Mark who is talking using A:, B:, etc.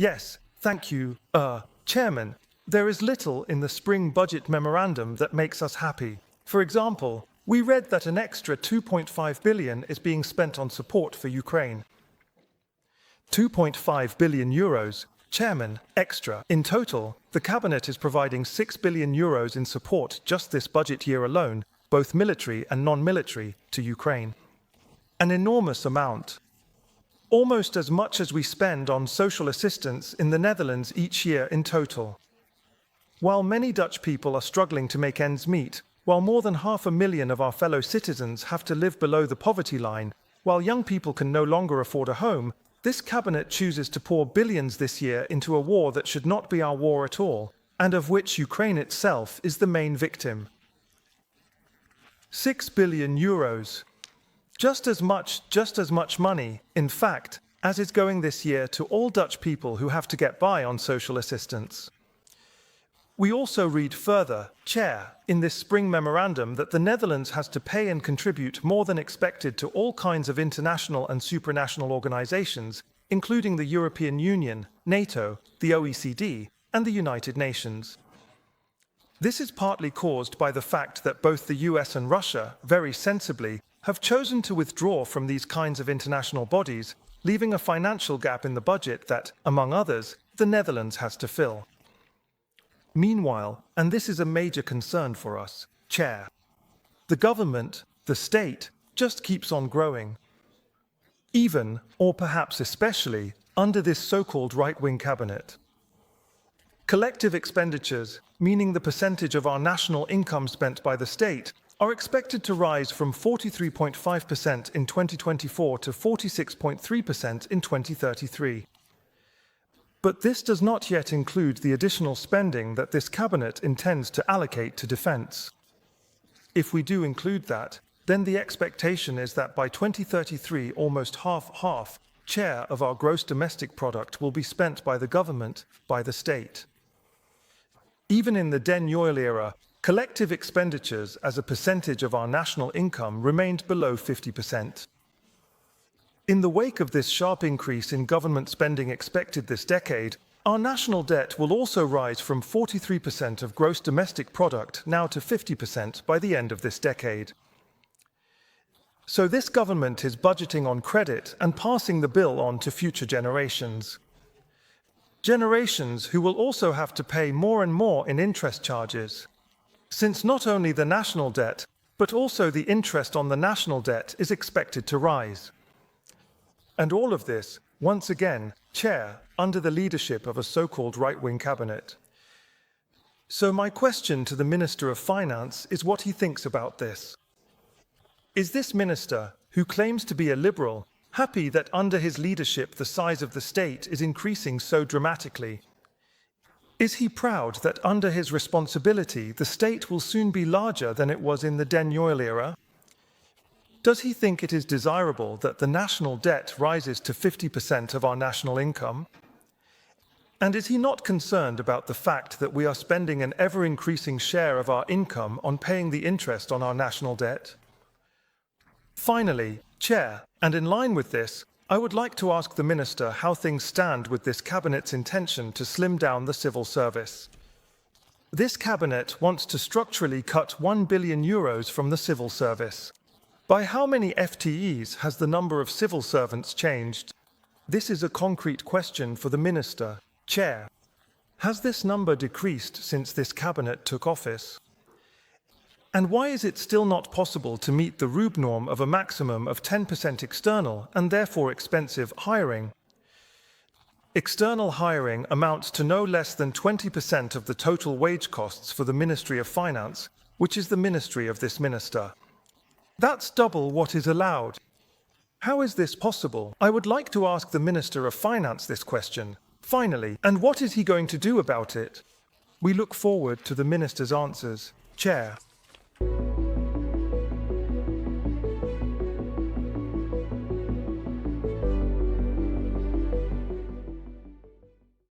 A: Yes, thank you, Chairman. There is little in the spring budget memorandum that makes us happy. For example, we read that an extra 2.5 billion is being spent on support for Ukraine. 2.5 billion euros, Chairman, extra. In total, the Cabinet is providing 6 billion euros in support just this budget year alone, both military and non-military, to Ukraine. An enormous amount. Almost as much as we spend on social assistance in the Netherlands each year in total. While many Dutch people are struggling to make ends meet, while more than 500,000 of our fellow citizens have to live below the poverty line, while young people can no longer afford a home, this Cabinet chooses to pour billions this year into a war that should not be our war at all, and of which Ukraine itself is the main victim. 6 billion euros. Just as much money, in fact, as is going this year to all Dutch people who have to get by on social assistance. We also read further, Chair, in this spring memorandum that the Netherlands has to pay and contribute more than expected to all kinds of international and supranational organizations, including the European Union, NATO, the OECD, and the United Nations. This is partly caused by the fact that both the US and Russia, very sensibly, have chosen to withdraw from these kinds of international bodies, leaving a financial gap in the budget that, among others, the Netherlands has to fill. Meanwhile, and this is a major concern for us, Chair, the government, the state, just keeps on growing. Even, or perhaps especially, under this so-called right-wing cabinet. Collective expenditures, meaning the percentage of our national income spent by the state, are expected to rise from 43.5% in 2024 to 46.3% in 2033. But this does not yet include the additional spending that this cabinet intends to allocate to defense. If we do include that, then the expectation is that by 2033 almost half share of our gross domestic product will be spent by the government, by the state. Even in the Den Uyl era, collective expenditures as a percentage of our national income remained below 50%. In the wake of this sharp increase in government spending expected this decade, our national debt will also rise from 43% of gross domestic product now to 50% by the end of this decade. So this government is budgeting on credit and passing the bill on to future generations. Generations who will also have to pay more and more in interest charges, since not only the national debt, but also the interest on the national debt is expected to rise. And all of this, once again, Chair, under the leadership of a so-called right-wing cabinet. So my question to the Minister of Finance is what he thinks about this. Is this minister, who claims to be a liberal, happy that under his leadership the size of the state is increasing so dramatically? Is he proud that under his responsibility the state will soon be larger than it was in the Den Uyl era? Does he think it is desirable that the national debt rises to 50% of our national income? And is he not concerned about the fact that we are spending an ever-increasing share of our income on paying the interest on our national debt? Finally, Chair, and in line with this, I would like to ask the Minister how things stand with this Cabinet's intention to slim down the civil service. This Cabinet wants to structurally cut 1 billion euros from the civil service. By how many FTEs has the number of civil servants changed? This is a concrete question for the Minister. Chair, has this number decreased since this cabinet took office? And why is it still not possible to meet the RUB norm of a maximum of 10% external and therefore expensive hiring? External hiring amounts to no less than 20% of the total wage costs for the Ministry of Finance, which is the ministry of this minister. That's double what is allowed. How is this possible? I would like to ask the Minister of Finance this question. Finally, and what is he going to do about it? We look forward to the Minister's answers. Chair.